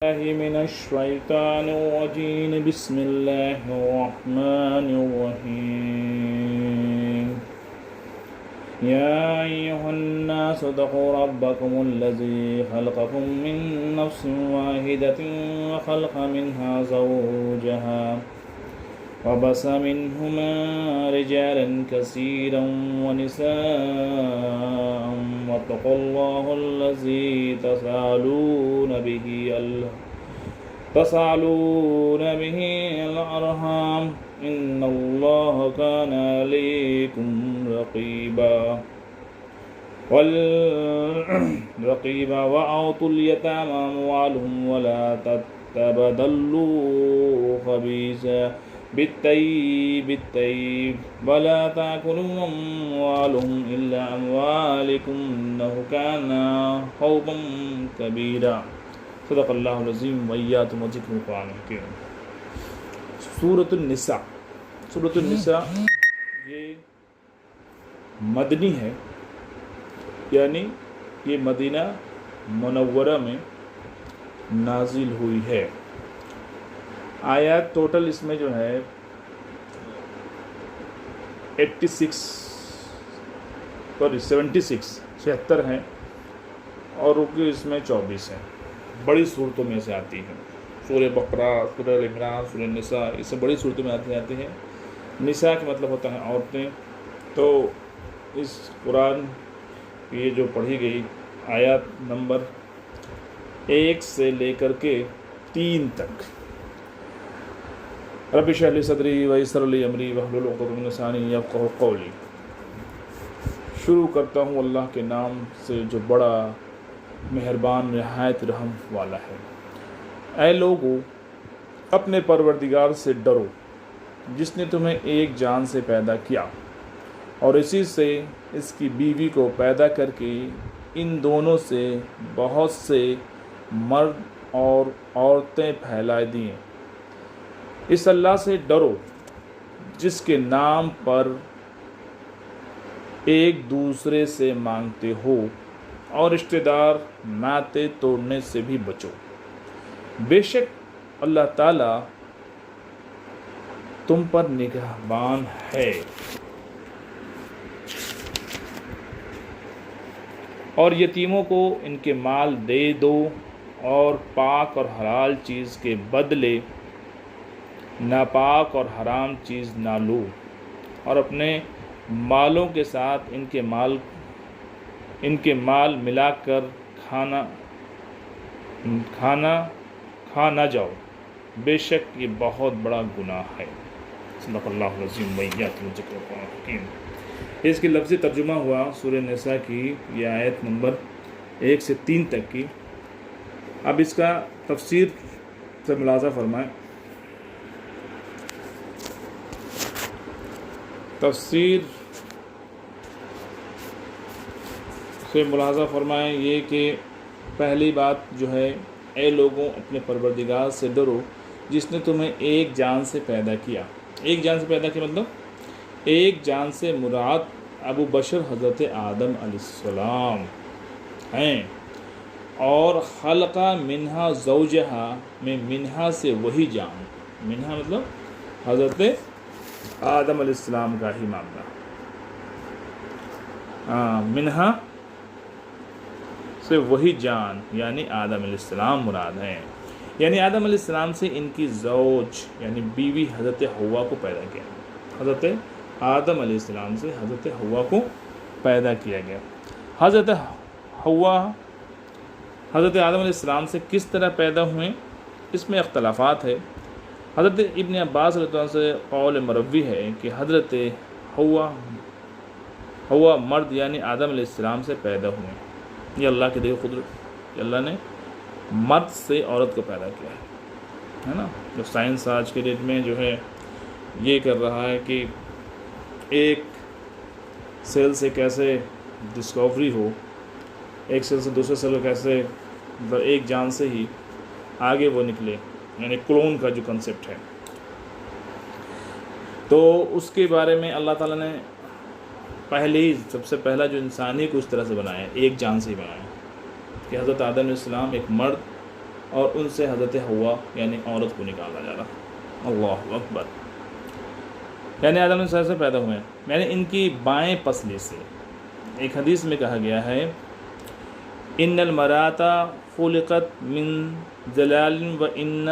الله من الشيطان الرجيم بسم الله الرحمن الرحيم يا أيها الناس اتقوا ربكم الذي خلقكم من نفس واحدة وخلق منها زوجها وبث منهما رجالا كثيرا ونساء واتقوا الله الذي تسألون به الأرحام إن الله كان عليكم رقيبا وأعطوا اليتامى أموالهم ولا تتبدلوا خبيثا بالطيب ولا تأكلوا أموالهم إلا أموالكم إنه كان حوبا كبيرا صدق اللہ العظیم وإياكم وذکر القرآن الحکیم۔ سورۃ النساء یہ مدنی ہے، یعنی یہ مدینہ منورہ میں نازل ہوئی ہے۔ آیات ٹوٹل اس میں جو ہے 76 ہیں اور رکوع اس میں 24 ہیں۔ بڑی صورتوں میں سے آتی ہیں، سورہ بقرہ، سورہ عمران، سورہ نساء، اس سے بڑی صورتوں میں آتی ہیں۔ نساء کا مطلب ہوتا ہے عورتیں۔ تو اس قرآن یہ جو پڑھی گئی آیات نمبر 1 سے لے کر کے 3 تک، رب اشرح لی صدری ویسر لی امری واحلل عقدۃ من لسانی یفقہوا قولی۔ شروع کرتا ہوں اللہ کے نام سے جو بڑا مہربان نہایت رحم والا ہے۔ اے لوگو، اپنے پروردگار سے ڈرو جس نے تمہیں ایک جان سے پیدا کیا اور اسی سے اس کی بیوی کو پیدا کر کے ان دونوں سے بہت سے مرد اور عورتیں پھیلا دیں۔ اس اللہ سے ڈرو جس کے نام پر ایک دوسرے سے مانگتے ہو اور رشتہ دار ناطے توڑنے سے بھی بچو۔ بے شک اللہ تعالیٰ تم پر نگہبان ہے۔ اور یتیموں کو ان کے مال دے دو اور پاک اور حلال چیز کے بدلے ناپاک اور حرام چیز نہ لو، اور اپنے مالوں کے ساتھ ان کے مال ملا کر کھا نہ جاؤ، بے شک یہ بہت بڑا گناہ ہے۔ صدق اللہ العظیم وإياكم وذکر القرآن الحکیم۔ اس کی لفظی ترجمہ ہوا سورہ نساء کی یہ آیت نمبر 1 سے 3 تک کی۔ اب اس کا تفسیر سے ملاحظہ فرمائیں۔ تفسیر سے ملاحظہ فرمائیں یہ کہ پہلی بات جو ہے، اے لوگوں اپنے پروردگار سے ڈرو جس نے تمہیں ایک جان سے پیدا کیا۔ ایک جان سے پیدا کیا مطلب ایک جان سے مراد ابو بشر حضرت آدم علیہ السلام ہیں، اور خلقہ منہا زوجہا میں منہا سے وہی جان، منہا مطلب حضرت آدم علیہ السلام کا ہی معاملہ، منہا سے وہی جان یعنی آدم علیہ السلام مراد ہیں۔ یعنی آدم علیہ السلام سے ان کی زوج یعنی بیوی حضرت حوا کو پیدا کیا۔ حضرت آدم علیہ السلام سے حضرت حوا کو پیدا کیا گیا۔ حضرت حوا حضرت آدم علیہ السلام سے کس طرح پیدا ہوئے، اس میں اختلافات ہے۔ حضرت ابن عباس رضی اللہ عنہ سے قول مروی ہے کہ حضرت حوا مرد یعنی آدم علیہ السلام سے پیدا ہوئے۔ یہ اللہ کی دی قدرت کہ اللہ نے مرد سے عورت کو پیدا کیا ہے نا۔ جو سائنس آج کے ڈیٹ میں جو ہے یہ کر رہا ہے کہ ایک سیل سے کیسے ڈسکوری ہو، ایک سیل سے دوسرے سیل کو کیسے ایک جان سے ہی آگے وہ نکلے، یعنی کلون کا جو کنسیپٹ ہے، تو اس کے بارے میں اللہ تعالیٰ نے پہلے ہی سب سے پہلا جو انسانی کو اس طرح سے بنایا ہے، ایک جان سے ہی بنایا کہ حضرت آدم علیہ السلام ایک مرد اور ان سے حضرت حوا یعنی عورت کو نکالا جا رہا. اللہ اکبر. یعنی آدم علیہ السلام سے پیدا ہوئے ہیں، یعنی ان کی بائیں پسلی سے. ایک حدیث میں کہا گیا ہے ان المرأۃ خلقت من ذلال و ان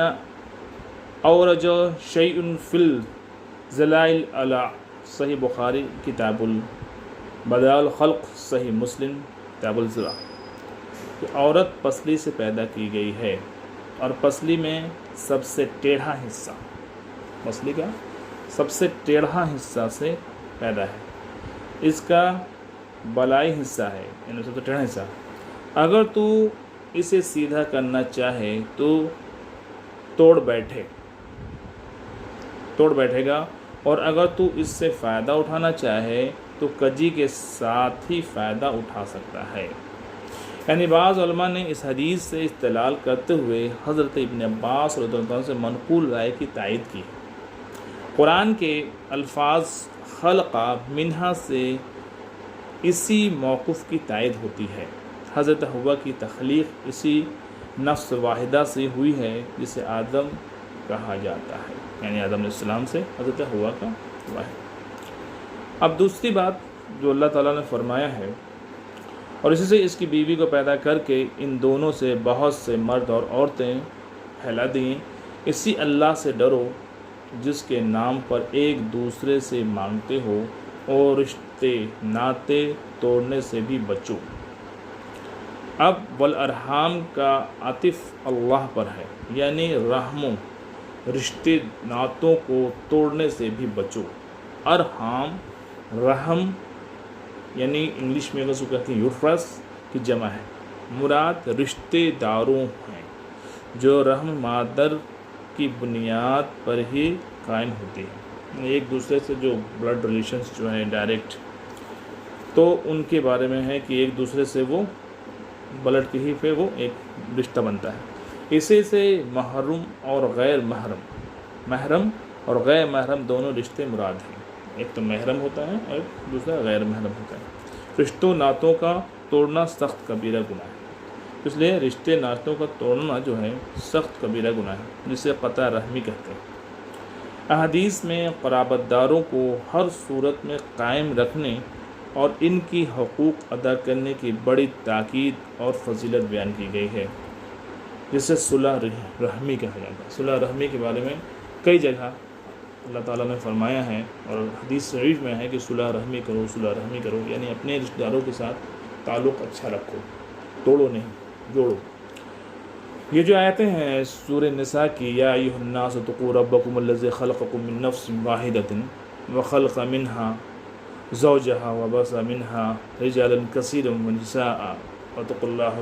اورج شیء فی الذلائل علی. صحیح بخاری کتاب بداء الخلق، صحیح مسلم کتاب الزرع. کہ عورت پسلی سے پیدا کی گئی ہے، اور پسلی میں سب سے ٹیڑھا حصہ، پسلی کا سب سے ٹیڑھا حصہ سے پیدا ہے. اس کا بلائی حصہ ہے، یعنی سب سے ٹیڑھا حصہ. اگر تو اسے سیدھا کرنا چاہے تو توڑ بیٹھے گا، اور اگر تو اس سے فائدہ اٹھانا چاہے تو کجی کے ساتھ ہی فائدہ اٹھا سکتا ہے. یعنی بعض علماء نے اس حدیث سے استدلال کرتے ہوئے حضرت ابن عباس رضی اللہ عنہ سے منقول رائے کی تائید کی. قرآن کے الفاظ خلقہ منہا سے اسی موقف کی تائید ہوتی ہے. حضرت حوا کی تخلیق اسی نفس واحدہ سے ہوئی ہے جسے آدم کہا جاتا ہے، یعنی آدم علیہ السلام سے حضرت حوا کا ہوا ہے. اب دوسری بات جو اللہ تعالیٰ نے فرمایا ہے، اور اسی سے اس کی بیوی کو پیدا کر کے ان دونوں سے بہت سے مرد اور عورتیں پھیلا دیں. اسی اللہ سے ڈرو جس کے نام پر ایک دوسرے سے مانگتے ہو، اور رشتے ناطے توڑنے سے بھی بچو. اب والارحام کا عطف اللہ پر ہے، یعنی رحموں رشتے ناتوں کو توڑنے سے بھی بچو. ارحام رحم یعنی انگلش میں اگر کہتے ہیں یوٹرس کی جمع ہے. مراد رشتے داروں ہیں جو رحم مادر کی بنیاد پر ہی قائم ہوتی ہے. ایک دوسرے سے جو بلڈ ریلیشنز جو ہیں ڈائریکٹ، تو ان کے بارے میں ہے کہ ایک دوسرے سے وہ بلڈ کی ہی پہ وہ ایک رشتہ بنتا ہے. اسی سے محرم اور غیر محرم اور غیر محرم دونوں رشتے مراد ہیں. ایک تو محرم ہوتا ہے اور دوسرا غیر محرم ہوتا ہے. رشتوں ناتوں کا توڑنا سخت کبیرہ گناہ ہے، اس لیے رشتے ناتوں کا توڑنا جو ہے سخت کبیرہ گناہ ہے، جسے قطع رحمی کہتے ہیں. احادیث میں قرابت داروں کو ہر صورت میں قائم رکھنے اور ان کی حقوق ادا کرنے کی بڑی تاکید اور فضیلت بیان کی گئی ہے، جسے صلح رحمی کہا جاتا ہے. صلح رحمی کے بارے میں کئی جگہ اللہ تعالیٰ نے فرمایا ہے، اور حدیث شریف میں ہے کہ صلح رحمی کرو، یعنی اپنے رشتہ داروں کے ساتھ تعلق اچھا رکھو، توڑو نہیں، جوڑو. یہ جو آیتیں ہیں سورہ نساء کی، یا ایھا الناس اتقوا ربکم الذی خلقکم من نفس واحدۃ وخلق منها زوجها وبث منها رجالا کثیرا ونساء واتقوا اللہ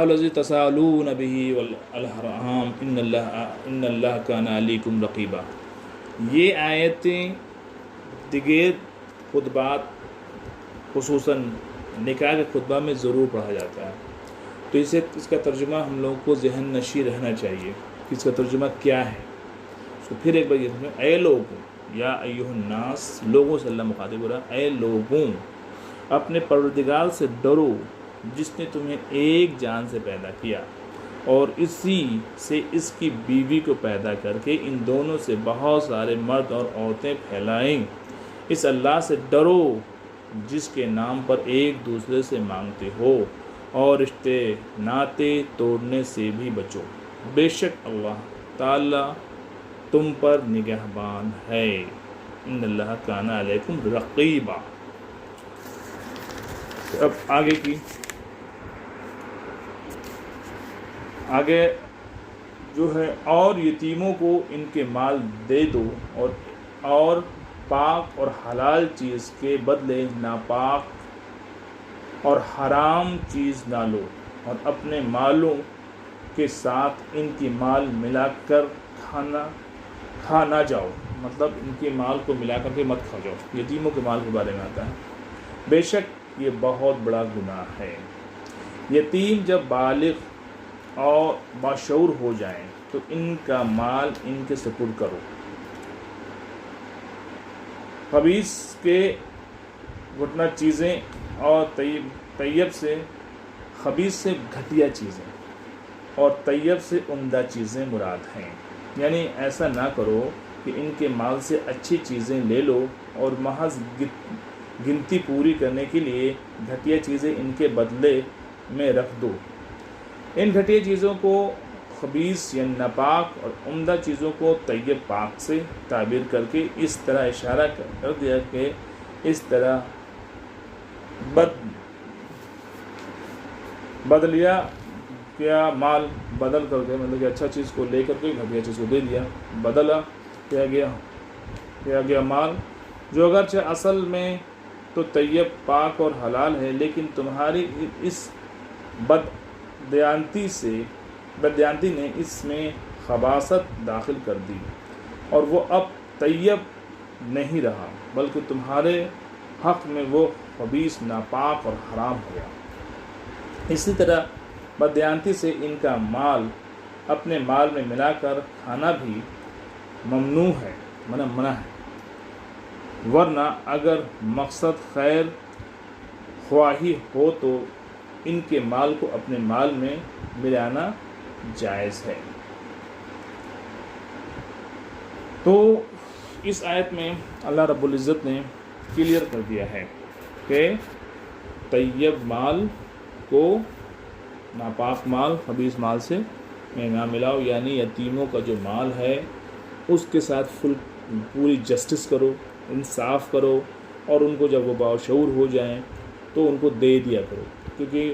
الذی تساءلون به والارحام ان اللہ کان علیکم رقیبا. یہ آیتیں دیگر خطبات خصوصاً نکاح کے خطبہ میں ضرور پڑھا جاتا ہے. تو اس کا ترجمہ ہم لوگوں کو ذہن نشیں رہنا چاہیے کہ اس کا ترجمہ کیا ہے. اس کو پھر ایک بار یہ سمجھیں، اے لوگوں، یا ایھا الناس، لوگوں سے اللہ مخاطب ہو رہا ہے، اے لوگوں اپنے پروردگار سے ڈرو جس نے تمہیں ایک جان سے پیدا کیا اور اسی سے اس کی بیوی کو پیدا کر کے ان دونوں سے بہت سارے مرد اور عورتیں پھیلائیں. اس اللہ سے ڈرو جس کے نام پر ایک دوسرے سے مانگتے ہو، اور رشتے ناطے توڑنے سے بھی بچو. بے شک اللہ تعالیٰ تم پر نگہبان ہے. ان اللہ کان علیکم رقیبا. اب آگے جو ہے، اور یتیموں کو ان کے مال دے دو، اور پاک اور حلال چیز کے بدلے ناپاک اور حرام چیز نہ لو، اور اپنے مالوں کے ساتھ ان کی مال ملا کر کھا نہ جاؤ. مطلب ان کے مال کو ملا کر کے مت کھا جاؤ. یتیموں کے مال کے بارے میں آتا ہے. بے شک یہ بہت بڑا گناہ ہے. یتیم جب بالغ اور باشعور ہو جائیں تو ان کا مال ان کے سپرد کرو. خبیث کے گھٹنا چیزیں اور طیب طیب سے خبیث سے گھٹیا چیزیں اور طیب سے عمدہ چیزیں مراد ہیں. یعنی ایسا نہ کرو کہ ان کے مال سے اچھی چیزیں لے لو اور محض گنتی پوری کرنے کے لیے گھٹیا چیزیں ان کے بدلے میں رکھ دو. ان گھٹیا چیزوں کو خبیث یعنی ناپاک اور عمدہ چیزوں کو طیب پاک سے تعبیر کر کے اس طرح اشارہ کر دیا کہ اس طرح بدلیا کیا مال بدل کر کے مطلب کہ اچھا چیز کو لے کر کے گھٹیا چیز کو دے دیا. بدلا کیا گیا مال جو اگرچہ اصل میں تو طیب پاک اور حلال ہے لیکن تمہاری اس بددیانتی نے اس میں خباثت داخل کر دی اور وہ اب طیب نہیں رہا بلکہ تمہارے حق میں وہ خبیث ناپاک اور حرام ہو گیا. اسی طرح بددیانتی سے ان کا مال اپنے مال میں ملا کر کھانا بھی ممنوع ہے منع ہے. ورنہ اگر مقصد خیر خواہی ہو تو ان کے مال کو اپنے مال میں ملانا جائز ہے. تو اس آیت میں اللہ رب العزت نے کلیئر کر دیا ہے کہ طیب مال کو ناپاک مال خبیث مال سے میں نہ ملاؤ. یعنی یتیموں کا جو مال ہے اس کے ساتھ پوری جسٹس کرو، انصاف کرو اور ان کو جب وہ باشعور ہو جائیں تو ان کو دے دیا کرو. کیونکہ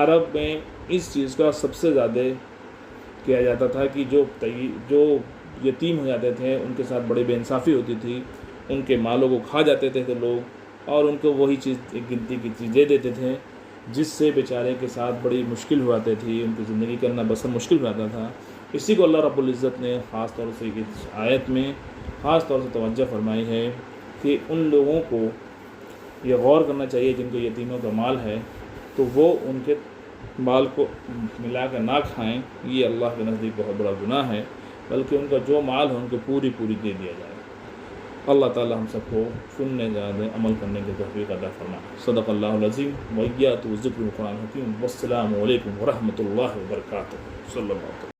عرب میں اس چیز کا سب سے زیادہ کیا جاتا تھا کہ جو یتیم ہو جاتے تھے ان کے ساتھ بڑی بے انصافی ہوتی تھی. ان کے مالوں کو کھا جاتے تھے لوگ اور ان کو وہی چیز ایک گنتی کی چیز دے دیتے تھے جس سے بیچارے کے ساتھ بڑی مشکل ہو جاتی تھی، ان کی زندگی کرنا بسر مشکل ہو جاتا تھا. اسی کو اللہ رب العزت نے خاص طور سے اس آیت میں خاص طور سے توجہ فرمائی ہے کہ ان لوگوں کو یہ غور کرنا چاہیے جن کو یتیموں کا مال ہے تو وہ ان کے مال کو ملا کر نہ کھائیں. یہ اللہ کے نزدیک بہت بڑا گناہ ہے، بلکہ ان کا جو مال ہے ان کو پوری دے دیا جائے. اللہ تعالی ہم سب کو سننے زیادہ عمل کرنے کی توفیق عطا فرمائے. صدق اللہ العظیم ویات ذکر القرآن الحکیم. والسلام علیکم ورحمۃ اللہ وبرکاتہ. صلی اللہ علیہ وسلم.